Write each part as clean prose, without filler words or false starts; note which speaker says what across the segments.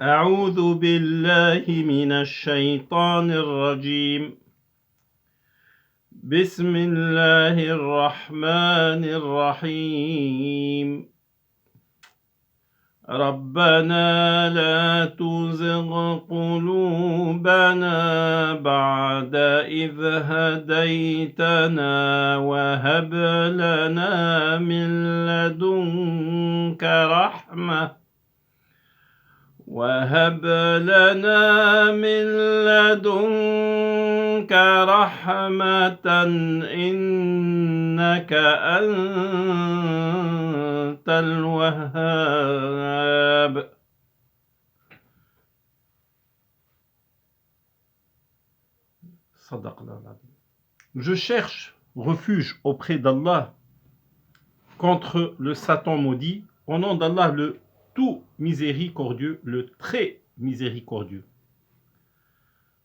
Speaker 1: أعوذ بالله من الشيطان الرجيم بسم الله الرحمن الرحيم ربنا لا تزغ قلوبنا بعد إذ هديتنا وهب لنا من لدنك رحمة إنك أنت الوهاب. Je cherche refuge auprès d'Allah contre le Satan maudit, au nom d'Allah le tout miséricordieux, le très miséricordieux.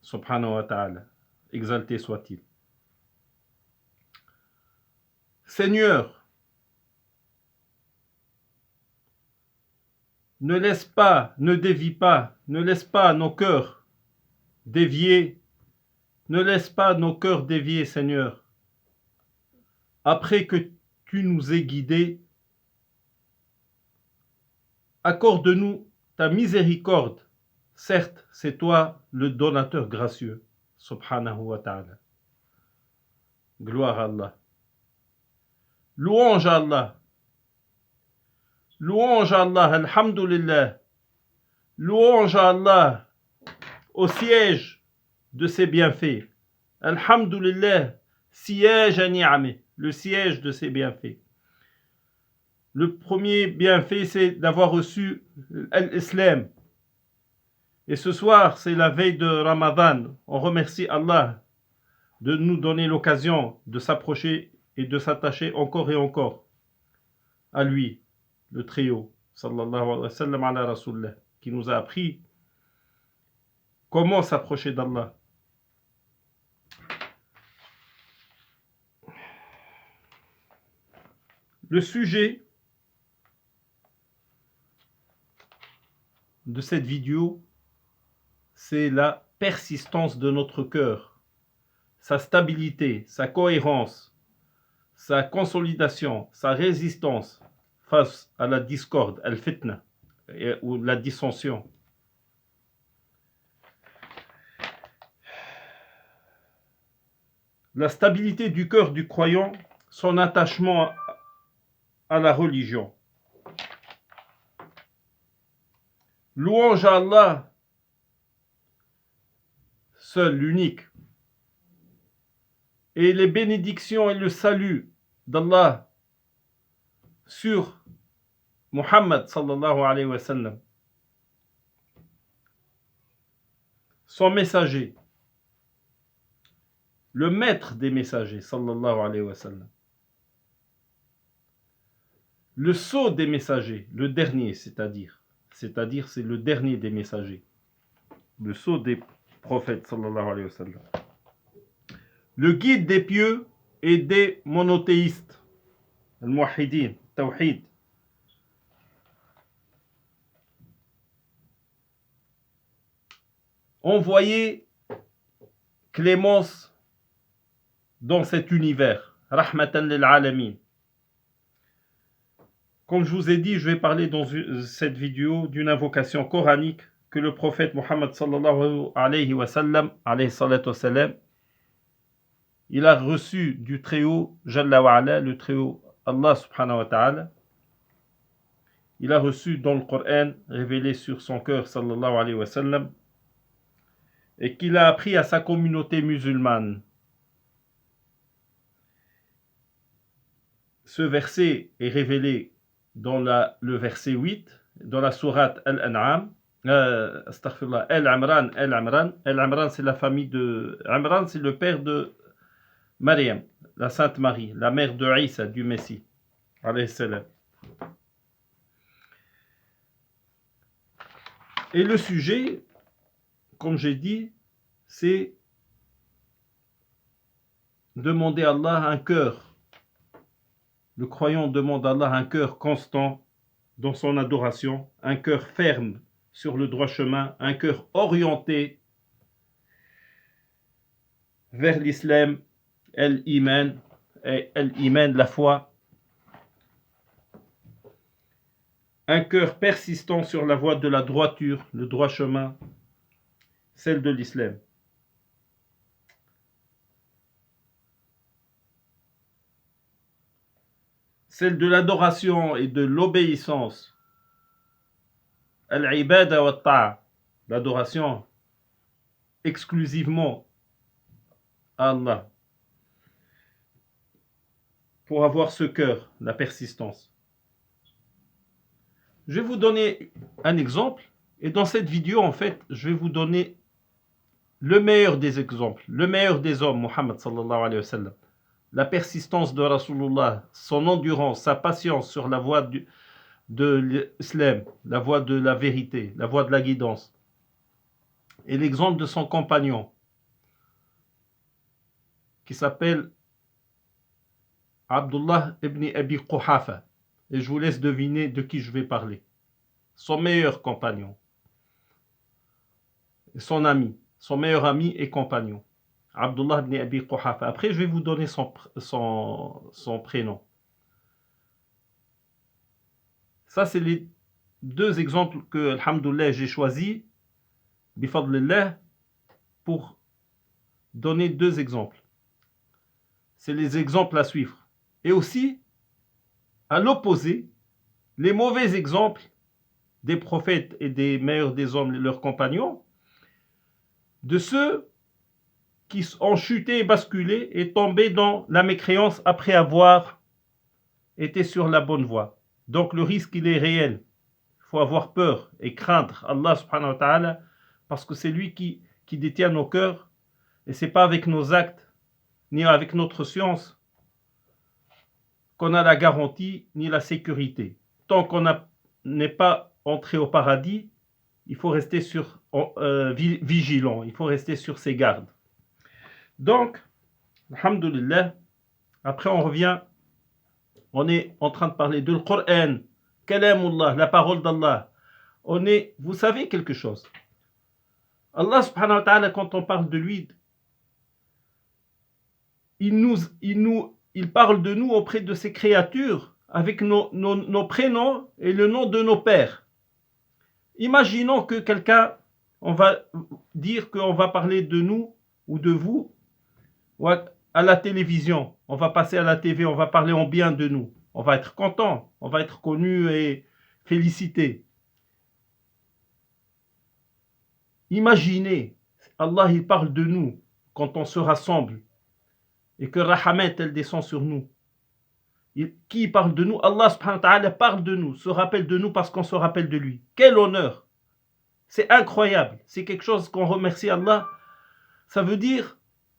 Speaker 1: Subhanahu wa ta'ala, exalté soit-il. Seigneur, ne laisse pas nos cœurs dévier, ne laisse pas nos cœurs dévier, Seigneur. Après que tu nous aies guidés, accorde-nous ta miséricorde. Certes, c'est toi le donateur gracieux. Subhanahu wa ta'ala. Gloire à Allah. Louange à Allah. Louange à Allah. Alhamdulillah. Louange à Allah au siège de ses bienfaits. Alhamdulillah. Siège à ni'amé. Le siège de ses bienfaits. Le premier bienfait, c'est d'avoir reçu l'islam. Et ce soir, c'est la veille de Ramadan. On remercie Allah de nous donner l'occasion de s'approcher et de s'attacher encore et encore à lui, le Très-Haut, sallallahu alayhi wa sallam ala rasulullah, qui nous a appris comment s'approcher d'Allah. Le sujet de cette vidéo, c'est la persistance de notre cœur, sa stabilité, sa cohérence, sa consolidation, sa résistance face à la discorde, al-fitna, ou la dissension. La stabilité du cœur du croyant, son attachement à la religion. Louange à Allah, seul, l'unique. Et les bénédictions et le salut d'Allah sur Muhammad sallallahu alayhi wa sallam, son messager, le maître des messagers sallallahu alayhi wa sallam, le sceau des messagers, le dernier, c'est-à-dire c'est le dernier des messagers, le sceau des prophètes sallallahu alayhi wa sallam, le guide des pieux et des monothéistes, al-muwahhidin, tawhid, envoyé clémence dans cet univers, rahmatan lil alamin. Comme je vous ai dit, je vais parler dans cette vidéo d'une invocation coranique que le prophète Muhammad sallallahu alayhi wa sallam, alayhi salatu wa salam, il a reçu du Très-Haut, Jalla wa ala, le Très-Haut Allah subhanahu wa ta'ala. Il a reçu dans le Coran, révélé sur son cœur, sallallahu alayhi wa sallam, et qu'il a appris à sa communauté musulmane. Ce verset est révélé dans le verset 8, dans la sourate Al-An'am, Astaghfirullah, Al-Imran, Al-Imran, c'est la famille de... Imran, c'est le père de Maryam, la Sainte Marie, la mère de Isa, du Messie, alayhi salam. Et le sujet, comme j'ai dit, c'est demander à Allah un cœur. Le croyant demande à Allah un cœur constant dans son adoration, un cœur ferme sur le droit chemin, un cœur orienté vers l'islam, l'iman, et l'iman, la foi, un cœur persistant sur la voie de la droiture, le droit chemin, celle de l'islam. Celle de l'adoration et de l'obéissance. Al-ibada wa ta'a, l'adoration exclusivement à Allah. Pour avoir ce cœur, la persistance. Je vais vous donner un exemple. Et dans cette vidéo, en fait, je vais vous donner le meilleur des exemples, le meilleur des hommes, Muhammad sallallahu alayhi wa sallam. La persistance de Rasulullah, son endurance, sa patience sur la voie de l'islam, la voie de la vérité, la voie de la guidance. Et l'exemple de son compagnon, qui s'appelle Abdullah ibn Abi Quhafa. Et je vous laisse deviner de qui je vais parler. Son meilleur compagnon. Son ami. Son meilleur ami et compagnon. Abdullah ibn Abi Quhafa. Après, je vais vous donner son prénom. Ça, c'est les deux exemples que, alhamdoulilah, j'ai choisis, bifadlillah, pour donner deux exemples. C'est les exemples à suivre. Et aussi, à l'opposé, les mauvais exemples des prophètes et des meilleurs des hommes, leurs compagnons, de ceux qui ont chuté et basculé et tombé dans la mécréance après avoir été sur la bonne voie. Donc le risque, il est réel. Il faut avoir peur et craindre Allah subhanahu wa ta'ala, parce que c'est lui qui détient nos cœurs, et c'est pas avec nos actes, ni avec notre science, qu'on a la garantie, ni la sécurité. Tant qu'on n'est pas entré au paradis, il faut rester vigilant, il faut rester sur ses gardes. Donc, alhamdoulilah, après on revient, on est en train de parler de Coran, Kalamullah, la parole d'Allah. Vous savez quelque chose. Allah subhanahu wa ta'ala, quand on parle de lui, il parle de nous auprès de ses créatures avec nos prénoms et le nom de nos pères. Imaginons que quelqu'un, on va dire qu'on va parler de nous ou de vous à la télévision. On va passer à la TV, on va parler en bien de nous. On va être content, on va être connu et félicité. Imaginez, Allah il parle de nous quand on se rassemble et que Rahamet elle descend sur nous. Qui parle de nous? Allah subhanahu wa ta'ala parle de nous, se rappelle de nous parce qu'on se rappelle de lui. Quel honneur! C'est incroyable, c'est quelque chose qu'on remercie Allah. Ça veut dire,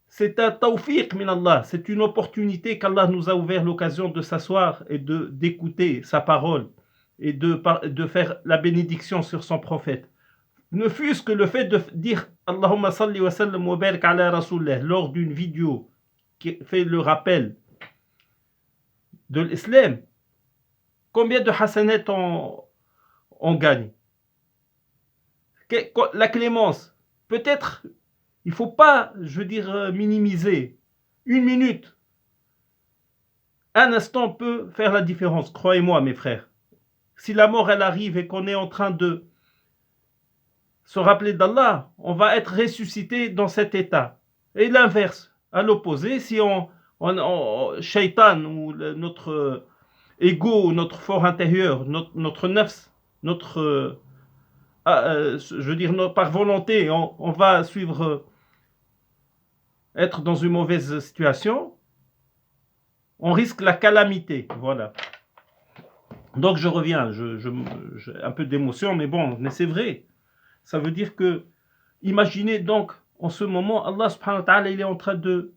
Speaker 1: c'est un tawfiq min Allah, c'est une opportunité qu'Allah nous a ouvert l'occasion de s'asseoir et d'écouter sa parole et de faire la bénédiction sur son prophète. Ne fût-ce que le fait de dire Allahumma salli wa sallam wa barik ala rasulillah lors d'une vidéo qui fait le rappel de l'islam, combien de hasanat on gagne? La clémence, peut-être, il ne faut pas, je veux dire, minimiser. Une minute, un instant peut faire la différence, croyez-moi mes frères. Si la mort elle arrive et qu'on est en train de se rappeler d'Allah, on va être ressuscité dans cet état. Et l'inverse, à l'opposé, si shaitan ou notre ego, notre fort intérieur, notre nafs, je veux dire, par volonté, on va être dans une mauvaise situation, on risque la calamité. Voilà. Donc je reviens, j'ai un peu d'émotion, mais bon, mais c'est vrai. Ça veut dire que, imaginez donc, en ce moment, Allah subhanahu wa ta'ala, il est en train de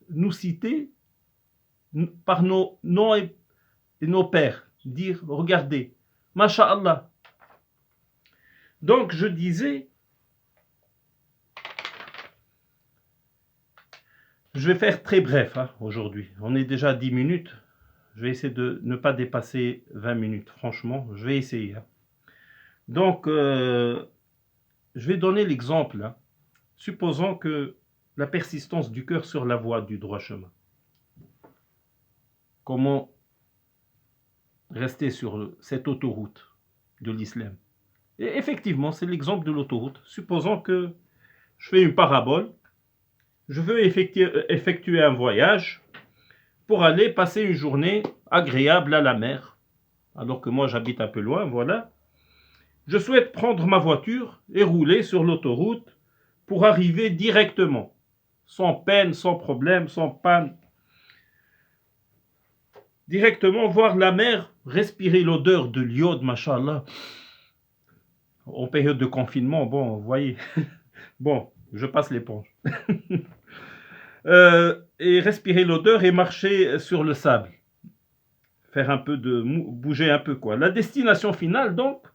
Speaker 1: nous citer par nos noms et nos pères. Dire, regardez, Masha'Allah. Donc je disais, je vais faire très bref aujourd'hui. On est déjà à 10 minutes. Je vais essayer de ne pas dépasser 20 minutes. Franchement, je vais essayer. Donc, je vais donner l'exemple. Hein. Supposons que la persistance du cœur sur la voie du droit chemin. Comment rester sur cette autoroute de l'islam? Et effectivement, c'est l'exemple de l'autoroute. Supposons que je fais une parabole, je veux effectuer un voyage pour aller passer une journée agréable à la mer, alors que moi j'habite un peu loin, voilà. Je souhaite prendre ma voiture et rouler sur l'autoroute pour arriver directement, sans peine, sans problème, sans panne, directement voir la mer, respirer l'odeur de l'iode, machallah. En période de confinement, bon, vous voyez, bon, je passe l'éponge. Et respirer l'odeur et marcher sur le sable. Faire un peu de... bouger un peu, quoi. La destination finale, donc,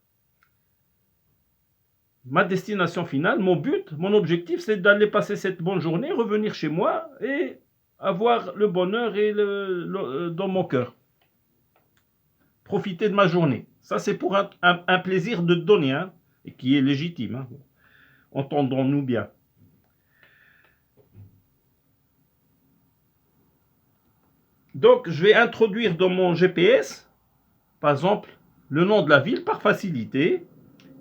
Speaker 1: ma destination finale, mon but, mon objectif, c'est d'aller passer cette bonne journée, revenir chez moi et avoir le bonheur et dans mon cœur. Profiter de ma journée. Ça, c'est pour un plaisir de donner, hein, et qui est légitime. Hein. Entendons-nous bien. Donc, je vais introduire dans mon GPS, par exemple, le nom de la ville par facilité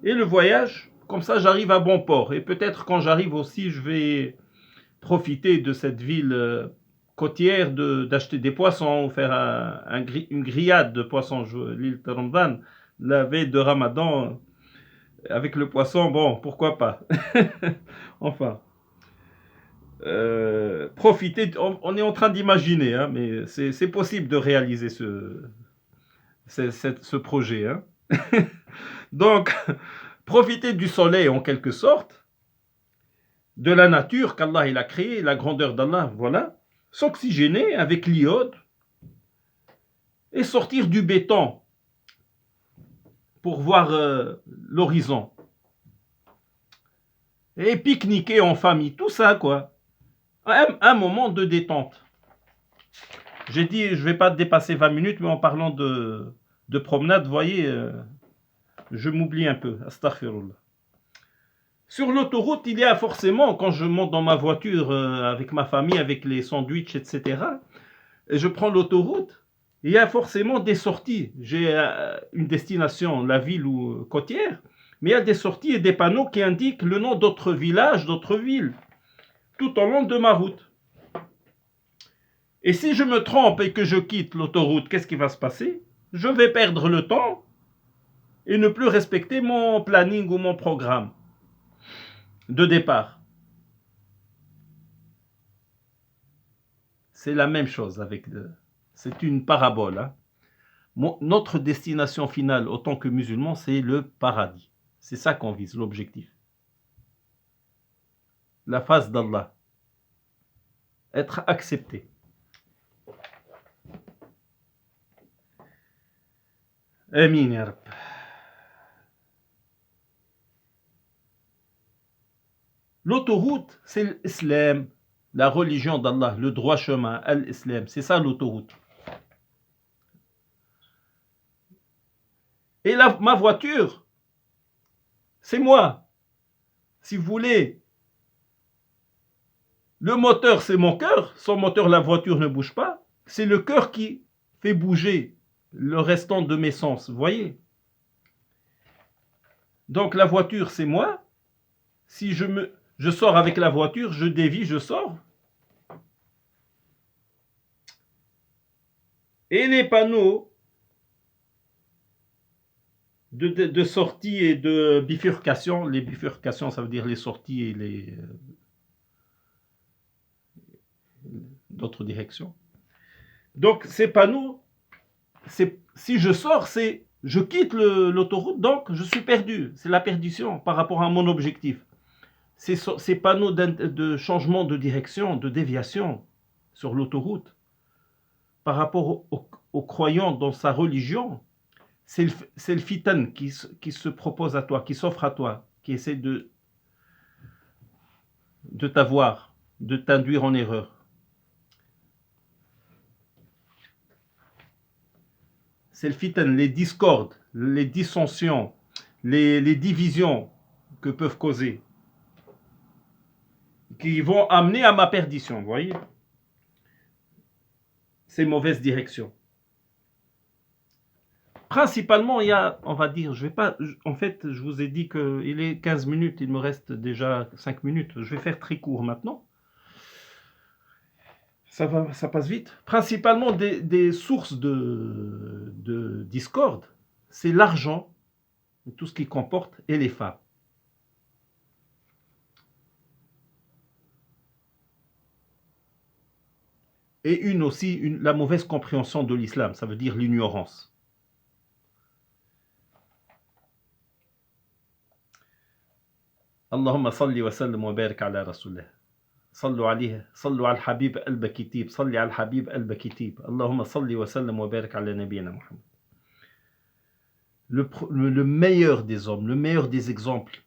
Speaker 1: et le voyage. Comme ça, j'arrive à bon port. Et peut-être quand j'arrive aussi, je vais profiter de cette ville côtière d'acheter des poissons, ou faire une grillade de poissons. L'île de Ramadan, la veille de Ramadan, avec le poisson, bon, pourquoi pas. Enfin, profiter, on est en train d'imaginer, hein, mais c'est possible de réaliser ce projet. Hein. Donc, profiter du soleil en quelque sorte, de la nature qu'Allah il a créée, la grandeur d'Allah, voilà, s'oxygéner avec l'iode et sortir du béton pour voir l'horizon. Et pique-niquer en famille, tout ça quoi. Un moment de détente. J'ai dit, je ne vais pas dépasser 20 minutes, mais en parlant de promenade, vous voyez, je m'oublie un peu. Astaghfirullah. Sur l'autoroute, il y a forcément, quand je monte dans ma voiture avec ma famille, avec les sandwichs, etc., et je prends l'autoroute, il y a forcément des sorties. J'ai une destination, la ville ou côtière, mais il y a des sorties et des panneaux qui indiquent le nom d'autres villages, d'autres villes, tout au long de ma route. Et si je me trompe et que je quitte l'autoroute, qu'est-ce qui va se passer? Je vais perdre le temps et ne plus respecter mon planning ou mon programme de départ. C'est la même chose avec c'est une parabole. Hein. Notre destination finale, en tant que musulmans, c'est le paradis. C'est ça qu'on vise, l'objectif. La face d'Allah. Être accepté. Amin ya Rab. L'autoroute, c'est l'islam, la religion d'Allah, le droit chemin, l'islam. C'est ça l'autoroute. Et ma voiture, c'est moi. Si vous voulez, le moteur, c'est mon cœur. Sans moteur, la voiture ne bouge pas. C'est le cœur qui fait bouger le restant de mes sens. Vous voyez? Donc la voiture, c'est moi. Si je sors avec la voiture, je dévie, je sors. Et les panneaux de sortie et de bifurcation, les bifurcations, ça veut dire les sorties et les d'autres directions. Donc ces panneaux, si je sors, je quitte l'autoroute, donc je suis perdu. C'est la perdition par rapport à mon objectif. Ces panneaux de changement de direction, de déviation sur l'autoroute, par rapport aux croyants dans sa religion, c'est le fitan qui se propose à toi, qui s'offre à toi, qui essaie de t'avoir, de t'induire en erreur. C'est le fitan, les discordes, les dissensions, les divisions que peuvent causer, qui vont amener à ma perdition, vous voyez, ces mauvaises directions. Principalement, il y a, on va dire, je vais pas, en fait, je vous ai dit qu'il est 15 minutes, il me reste déjà 5 minutes. Je vais faire très court maintenant. Ça passe vite. Principalement, des sources de discorde, c'est l'argent, tout ce qu'il comporte, et les femmes. Et la mauvaise compréhension de l'islam, ça veut dire l'ignorance. اللهم صل وسلم وبارك على رسول الله صلوا عليه صلوا على الحبيب قلب كتيب صلي على الحبيب قلب كتيب اللهم صل وسلم وبارك على نبينا محمد. Le meilleur des hommes, le meilleur des exemples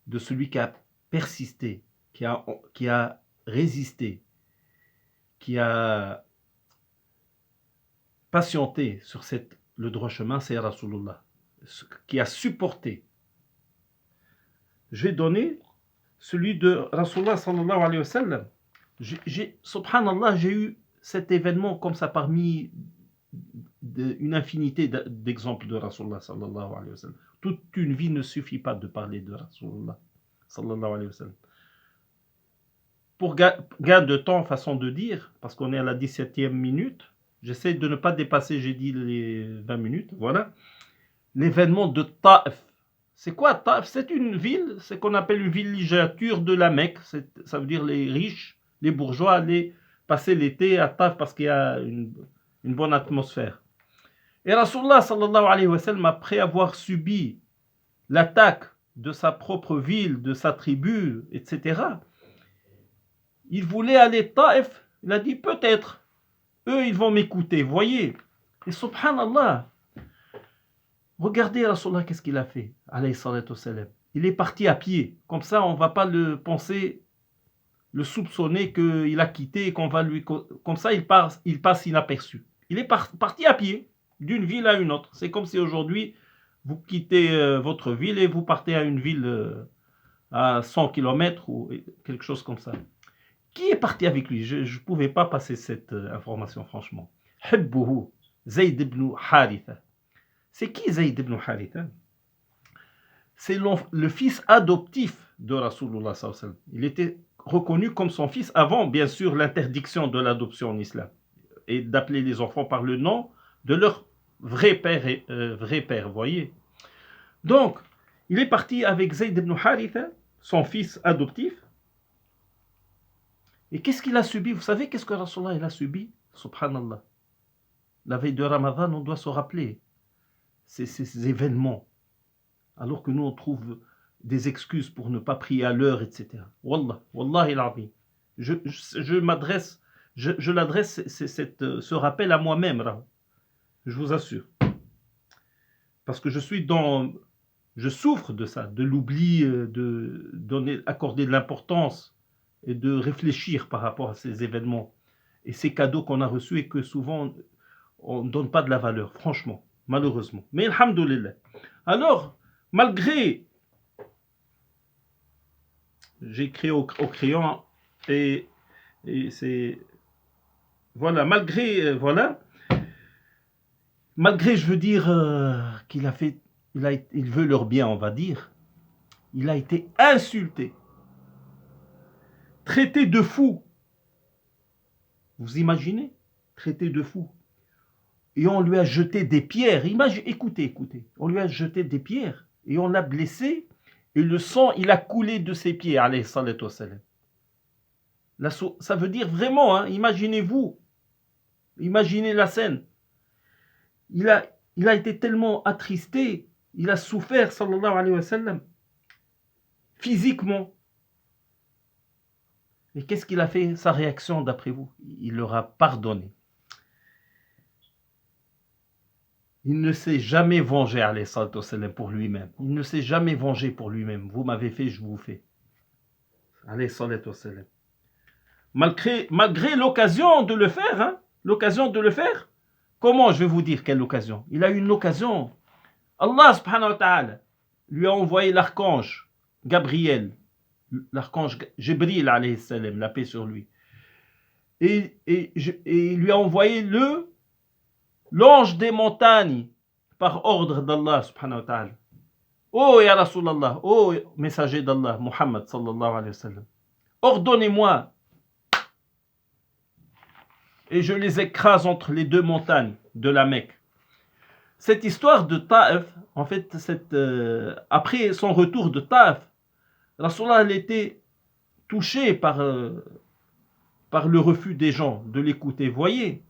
Speaker 1: de celui qui a persisté, qui a résisté, qui a patienté sur le droit chemin, c'est Rasulullah, qui a supporté. Je vais donner celui de Rasulullah sallallahu alayhi wa sallam. Subhanallah, j'ai eu cet événement comme ça parmi une infinité d'exemples de Rasulullah sallallahu alayhi wa sallam. Toute une vie ne suffit pas de parler de Rasulullah sallallahu alayhi wa sallam. Pour gain de temps, façon de dire, parce qu'on est à la 17e minute, j'essaie de ne pas dépasser, j'ai dit les 20 minutes, voilà. L'événement de Taif. C'est quoi Taif? C'est une ville, c'est qu'on appelle une villégiature de la Mecque. Ça veut dire les riches, les bourgeois allaient passer l'été à Taif parce qu'il y a une bonne atmosphère. Et Rasulullah sallallahu alayhi wa sallam, après avoir subi l'attaque de sa propre ville, de sa tribu, etc., il voulait aller Taif. Il a dit peut-être, eux ils vont m'écouter, voyez. Et subhanallah, regardez Rasulullah, qu'est-ce qu'il a fait, alayhi salatu wassalam. Il est parti à pied, comme ça on ne va pas le penser, le soupçonner qu'il a quitté, qu'on va lui, comme ça il passe inaperçu. Il est parti à pied, d'une ville à une autre. C'est comme si aujourd'hui vous quittez votre ville et vous partez à une ville à 100 km ou quelque chose comme ça. Qui est parti avec lui? Je ne pouvais pas passer cette information, franchement. Hibbuhu, Zayd ibn Haritha. C'est qui Zayd ibn Haritha? C'est le fils adoptif de Rasulullah sallallahu alayhi wa sallam. Il était reconnu comme son fils avant, bien sûr, l'interdiction de l'adoption en islam et d'appeler les enfants par le nom de leur vrai père, voyez. Donc, il est parti avec Zayd ibn Haritha, son fils adoptif. Et qu'est-ce qu'il a subi? Vous savez qu'est-ce que Rasulullah il a subi? Subhanallah. La veille de Ramadan, on doit se rappeler ces événements. Alors que nous, on trouve des excuses pour ne pas prier à l'heure, etc. Wallah, Wallah il-Azim. Je l'adresse ce rappel à moi-même, je vous assure. Parce que je souffre de ça, de l'oubli, accorder de l'importance et de réfléchir par rapport à ces événements et ces cadeaux qu'on a reçus et que souvent on ne donne pas de la valeur, franchement, malheureusement. Mais alhamdoulilah. Alors, malgré, j'ai écrit au crayon et c'est, voilà, malgré, je veux dire il veut leur bien, on va dire, il a été insulté, traité de fou. Vous imaginez? Traité de fou. Et on lui a jeté des pierres. Écoutez. On lui a jeté des pierres et on l'a blessé. Et le sang, il a coulé de ses pieds. Alayhi salatu wassalam. Ça veut dire vraiment, hein, imaginez-vous. Imaginez la scène. Il a été tellement attristé. Il a souffert, sallallahu alayhi wa sallam, physiquement. Et qu'est-ce qu'il a fait, sa réaction d'après vous? Il leur a pardonné. Il ne s'est jamais vengé, alayhi salatu wassalam, pour lui-même. Il ne s'est jamais vengé pour lui-même. Vous m'avez fait, je vous fais. Alayhi salatu wassalam. Malgré l'occasion de le faire, comment je vais vous dire quelle occasion? Il a eu une occasion Allah subhanahu wa ta'ala lui a envoyé l'archange Gabriel, l'archange Jibril alayhi salam, la paix sur lui. Et il lui a envoyé l'ange des montagnes par ordre d'Allah subhanahu wa ta'ala. Oh ya Rasulallah, oh messager d'Allah, Muhammad sallallahu alayhi wa sallam, ordonnez-moi. Et je les écrase entre les deux montagnes de la Mecque. Cette histoire de Taïf, en fait, après son retour de Taïf, Rasulallah était touché par le refus des gens de l'écouter, voyez.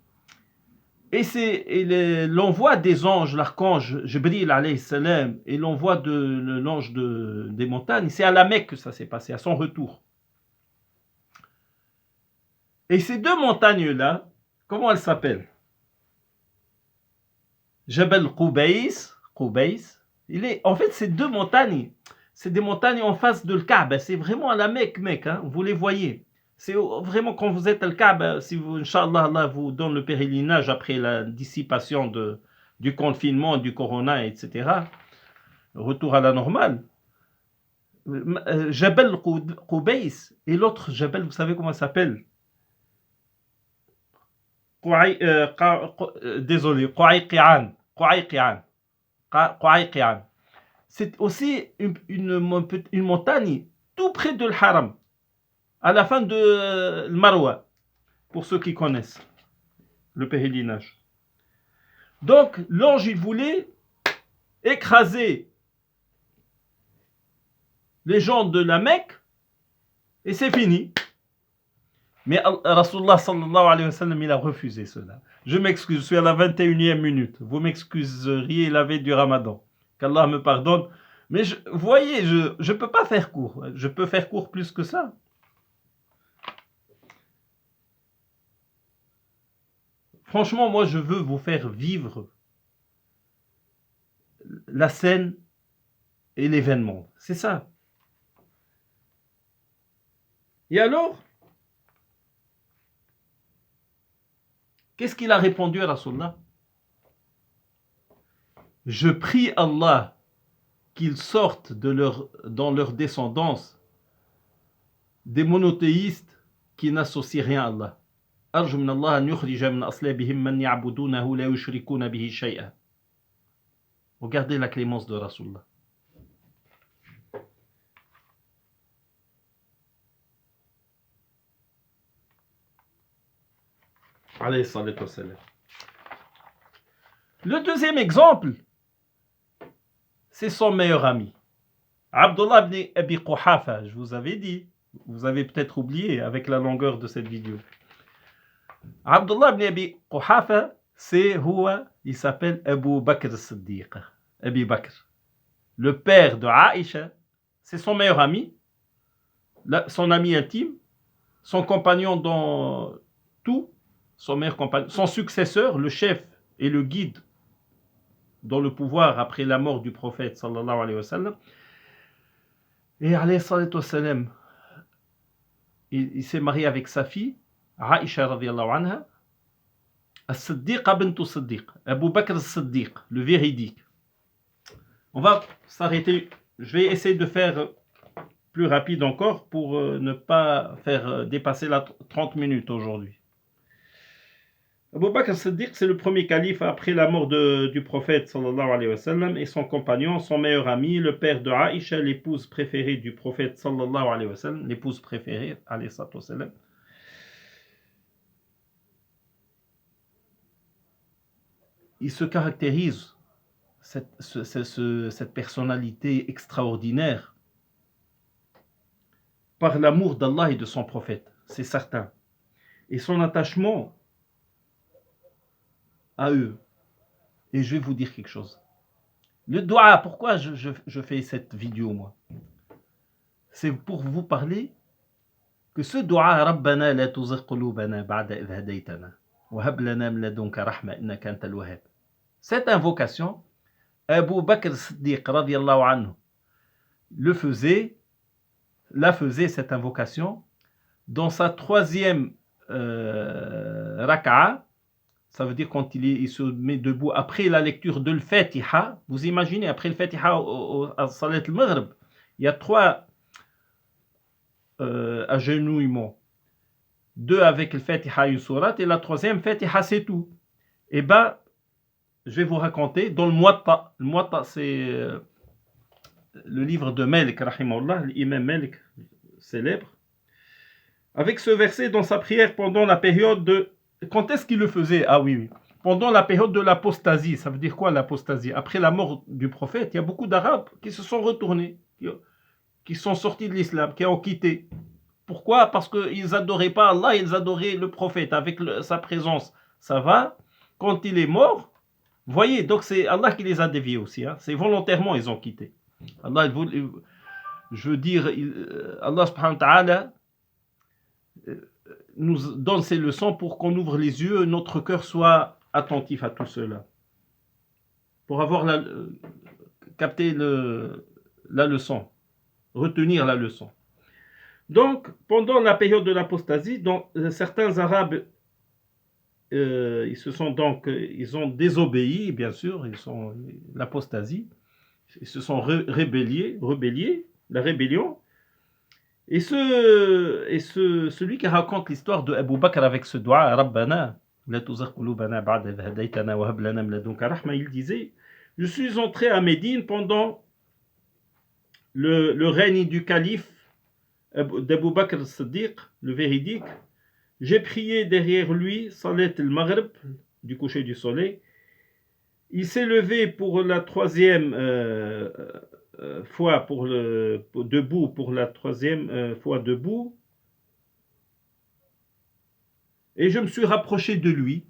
Speaker 1: Et l'envoi des anges, l'archange Jibril alayhi salam, et l'envoi de l'ange des montagnes, c'est à la Mecque que ça s'est passé, à son retour. Et ces deux montagnes-là, comment elles s'appellent? Jabal Qubays, en fait, ces deux montagnes, c'est des montagnes en face de Kaaba, c'est vraiment à la Mecque, hein, vous les voyez. C'est vraiment quand vous êtes à Kaaba, si vous, Inch'Allah, Allah vous donne le pèlerinage après la dissipation du confinement, du corona, etc. Retour à la normale. Jabal Qubays et l'autre Jabal, vous savez comment ça s'appelle? Désolé, Qa'ayqi'an. C'est aussi une montagne tout près de l'Haram, à la fin de Marwa, pour ceux qui connaissent le pèlerinage. Donc, l'ange, il voulait écraser les gens de la Mecque, et c'est fini. Mais Rasulullah sallallahu alayhi wa sallam, il a refusé cela. Je m'excuse, je suis à la 21e minute. Vous m'excuseriez la veille du Ramadan. Qu'Allah me pardonne. Mais vous voyez, je ne peux pas faire court. Je peux faire court plus que ça. Franchement, moi, je veux vous faire vivre la scène et l'événement. C'est ça. Et alors, qu'est-ce qu'il a répondu à Rasulullah? Je prie Allah qu'ils sortent dans leur descendance des monothéistes qui n'associent rien à Allah. أرجو من الله أن يخرج من أصلابهم من يعبدونه لا يشركون به شيئا. Regardez la clémence de Rasulullah. Alayhi salatu wassalam. Le deuxième exemple, c'est son meilleur ami. Abdullah ibn Abi Quhafa, je vous avais dit, vous avez peut-être oublié avec la longueur de cette vidéo. Abdullah ibn Abi Quhafa, il s'appelle Abu Bakr as-Siddiq. Abi Bakr. Le père de Aïcha, c'est son meilleur ami, son ami intime, son compagnon dans tout, son meilleur compagnon, son successeur, le chef et le guide dans le pouvoir après la mort du prophète sallallahu alayhi wa sallam. Et alayhi salatu wa sallam, il s'est marié avec sa fille, Aïcha radiyallahu anha, As-Siddiqa bint Siddiq, Abu Bakr as-Siddiq, le véridique. On va s'arrêter, je vais essayer de faire plus rapide encore pour ne pas faire dépasser la 30 minutes aujourd'hui. Abu Bakr as-Siddiq, c'est le premier calife après la mort du prophète sallallahu alayhi wa sallam, et son compagnon, son meilleur ami, le père de Aïcha, l'épouse préférée du prophète sallallahu alayhi wa sallam, l'épouse préférée, alayhi wa sallam. Il se caractérise, cette personnalité extraordinaire, par l'amour d'Allah et de son prophète, c'est certain, et son attachement à eux. Et je vais vous dire quelque chose. Le dua, pourquoi je fais cette vidéo, moi? C'est pour vous parler que ce dua, Rabbana la tuzigh qulubana ba'da idh hadaytana wa hab lana min ladunka rahma innaka antal wahhab. Cette invocation, Abu Bakr Siddiq radiyallahu anhu la faisait cette invocation dans sa troisième raka'a, Ça veut dire quand il se met debout après la lecture de l'Fatiha. Vous imaginez, après le Fatiha à Salat al-Maghrib, il y a 3 agenouillements. 2 avec le Fatiha et une sourate, et la 3e, Fatiha, c'est tout. Et ben, je vais vous raconter, dans le Muwatta, c'est le livre de Malik, rahimahullah, l'imam Malik, célèbre, avec ce verset dans sa prière pendant la période de... Quand est-ce qu'il le faisait? Ah oui. Pendant la période de l'apostasie. Ça veut dire quoi l'apostasie? Après la mort du prophète, il y a beaucoup d'Arabes qui se sont retournés, qui sont sortis de l'islam, qui ont quitté. Pourquoi? Parce qu'ils n'adoraient pas Allah, ils adoraient le prophète avec sa présence. Ça va? Quand il est mort, voyez, donc c'est Allah qui les a déviés aussi. Hein. C'est volontairement ils ont quitté. Allah, je veux dire, Allah subhanahu wa ta'ala nous donne ces leçons pour qu'on ouvre les yeux, notre cœur soit attentif à tout cela. Pour avoir capté la leçon, retenir la leçon. Donc, pendant la période de l'apostasie, certains Arabes, ils ont désobéi, bien sûr, l'apostasie, ils se sont rébellés, la rébellion. Et celui qui raconte l'histoire de Abu Bakr avec ce dua, Rabbana, la tuzigh qulubana ba'da idh hadaytana wa hab lana min ladunka rahma, il disait, je suis entré à Médine pendant le règne du calife d'Abu Bakr al-Siddiq, le véridique. J'ai prié derrière lui, Salat al-Maghrib, du coucher du soleil. Il s'est levé pour la 3e fois debout, pour la 3e fois debout. Et je me suis rapproché de lui,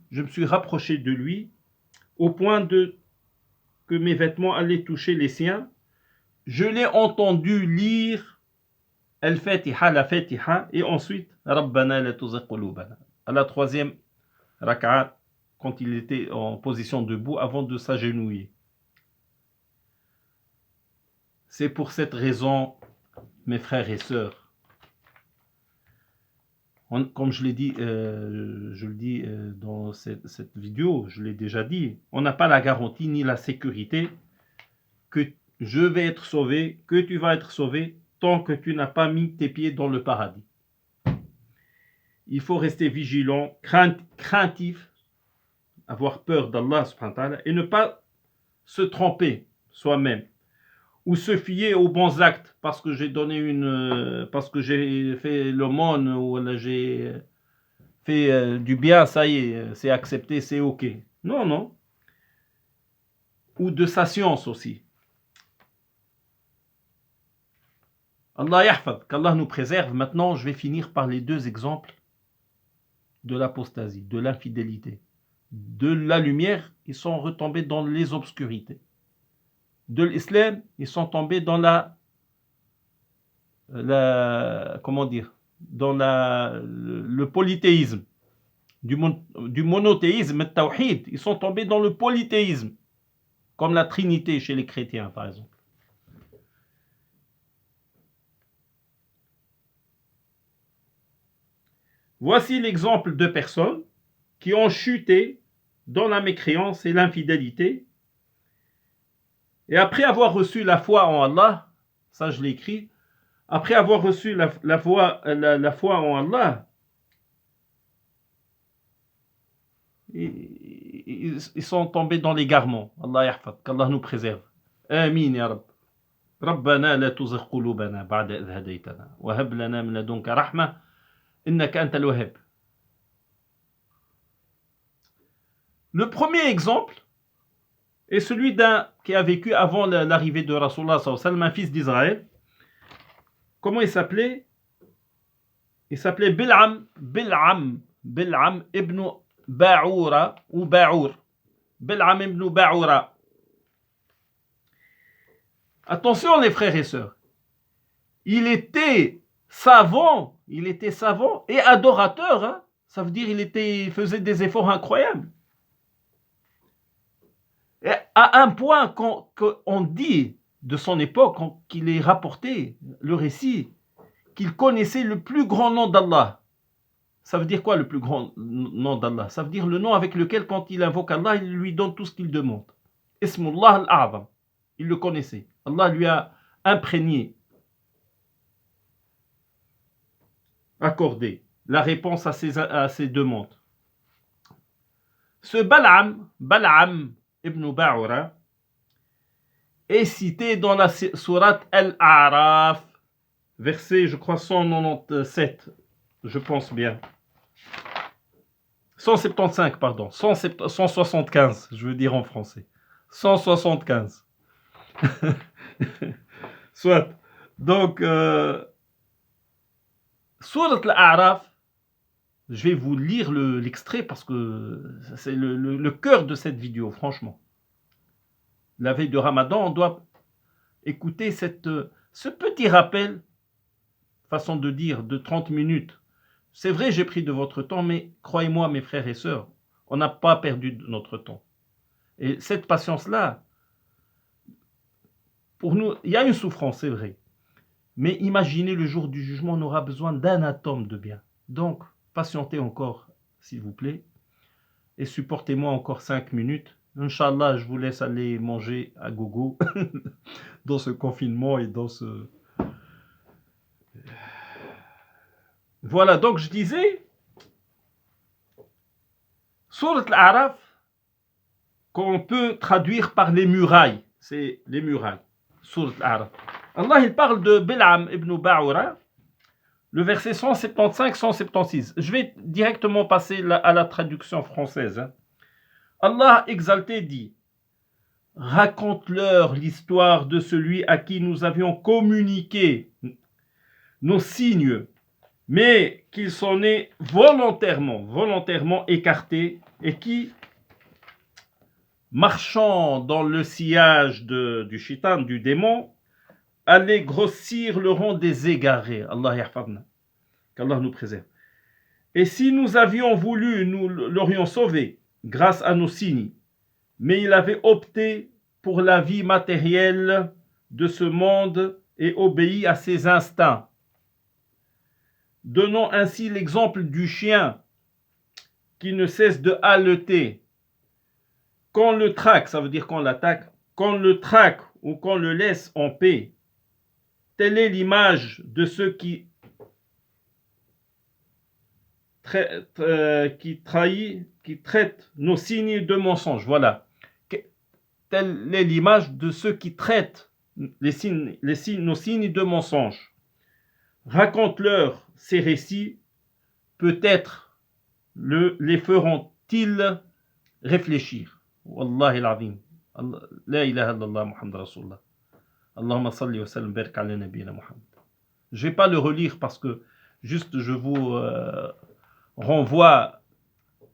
Speaker 1: au point que mes vêtements allaient toucher les siens. Je l'ai entendu lire Al-Fatiha, la Fatiha, et ensuite Rabbana la tuzigh qulubana. À la 3e rak'at, quand il était en position debout, avant de s'agenouiller. C'est pour cette raison, mes frères et sœurs, comme je l'ai dit, je le dis dans cette vidéo, je l'ai déjà dit, on n'a pas la garantie ni la sécurité que je vais être sauvé, que tu vas être sauvé, tant que tu n'as pas mis tes pieds dans le paradis. Il faut rester vigilant, craintif, avoir peur d'Allah subhanahu wa ta'ala, et ne pas se tromper soi-même, ou se fier aux bons actes, parce que j'ai fait l'aumône, ou j'ai fait du bien, ça y est, c'est accepté, c'est ok. Non. Ou de sa science aussi. Allah yahfad, qu'Allah nous préserve. Maintenant, je vais finir par les 2 exemples de l'apostasie, de l'infidélité. De la lumière, ils sont retombés dans les obscurités. De l'islam, ils sont tombés dans le polythéisme. Du monothéisme, le tawhid, ils sont tombés dans le polythéisme, comme la Trinité chez les chrétiens, par exemple. Voici l'exemple de personnes qui ont chuté dans la mécréance et l'infidélité. Et après avoir reçu la foi en Allah, ça je l'ai écrit, après avoir reçu la foi en Allah, ils sont tombés dans l'égarement. Allah yahfad, qu'Allah nous préserve. Amin ya Rabb. Rabbana la tuzigh qulubana ba'da idh hadaytana wa hab lana min ladunka rahma innaka antal wahhab. Le premier exemple est celui d'un qui a vécu avant l'arrivée de Rasulullah sallallahu alayhi wa sallam, un fils d'Israël. Comment il s'appelait? Il s'appelait Bil'am ibn Ba'oura ou Ba'our. Bil'am ibn Ba'oura. Attention les frères et sœurs. Il était savant et adorateur. Hein? Ça veut dire il faisait des efforts incroyables. Et à un point qu'on dit de son époque, qu'il est rapporté, le récit, qu'il connaissait le plus grand nom d'Allah. Ça veut dire quoi le plus grand nom d'Allah? Ça veut dire le nom avec lequel, quand il invoque Allah, il lui donne tout ce qu'il demande. Ismullah al-A'zam. Il le connaissait. Allah lui a imprégné, accordé la réponse à ses demandes. Ce Bal'am ibn Ba'ura, est cité dans la sourate Al-A'raf, verset, je crois, 197, je pense bien. 175, pardon. 175, je veux dire en français. 175. Soit. Donc, Surat Al-A'raf, je vais vous lire l'extrait parce que c'est le cœur de cette vidéo, franchement. La veille de Ramadan, on doit écouter ce petit rappel, façon de dire, de 30 minutes. C'est vrai, j'ai pris de votre temps, mais croyez-moi, mes frères et sœurs, on n'a pas perdu de notre temps. Et cette patience-là, pour nous, il y a une souffrance, c'est vrai. Mais imaginez le jour du jugement, on aura besoin d'un atome de bien. Donc, patientez encore, s'il vous plaît, et supportez-moi encore 5 minutes. Inch'Allah, je vous laisse aller manger à gogo dans ce confinement et dans ce... Voilà, donc je disais, Surat Al-A'raf, qu'on peut traduire par les murailles. C'est les murailles. Surat Al-A'raf. Allah, il parle de Bal'am ibn Ba'ura, le verset 175-176. Je vais directement passer à la traduction française. Allah exalté dit: raconte-leur l'histoire de celui à qui nous avions communiqué nos signes, mais qu'il s'en est volontairement écarté, et qui, marchant dans le sillage du shaitan, du démon, allait grossir le rang des égarés. Allah yahfadna. Qu'Allah nous préserve. Et si nous avions voulu, nous l'aurions sauvé grâce à nos signes, mais il avait opté pour la vie matérielle de ce monde et obéit à ses instincts. Donnons ainsi l'exemple du chien qui ne cesse de haleter. Qu'on le traque, ça veut dire qu'on l'attaque, qu'on le traque ou qu'on le laisse en paix. Telle est l'image de ceux qui traitent nos signes de mensonges. Voilà. Telle est l'image de ceux qui traitent nos signes de mensonges. Raconte-leur ces récits, peut-être les feront-ils réfléchir. Wallahi al-azim. La ilaha illallah Muhammad Rasulullah. Allahumma salli wa sallam barik ala nabiyina Muhammad. Je ne vais pas le relire parce que juste je vous renvoie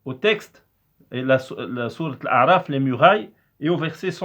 Speaker 1: au texte et la sourate Al-A'raf, les murailles, et au verset 100.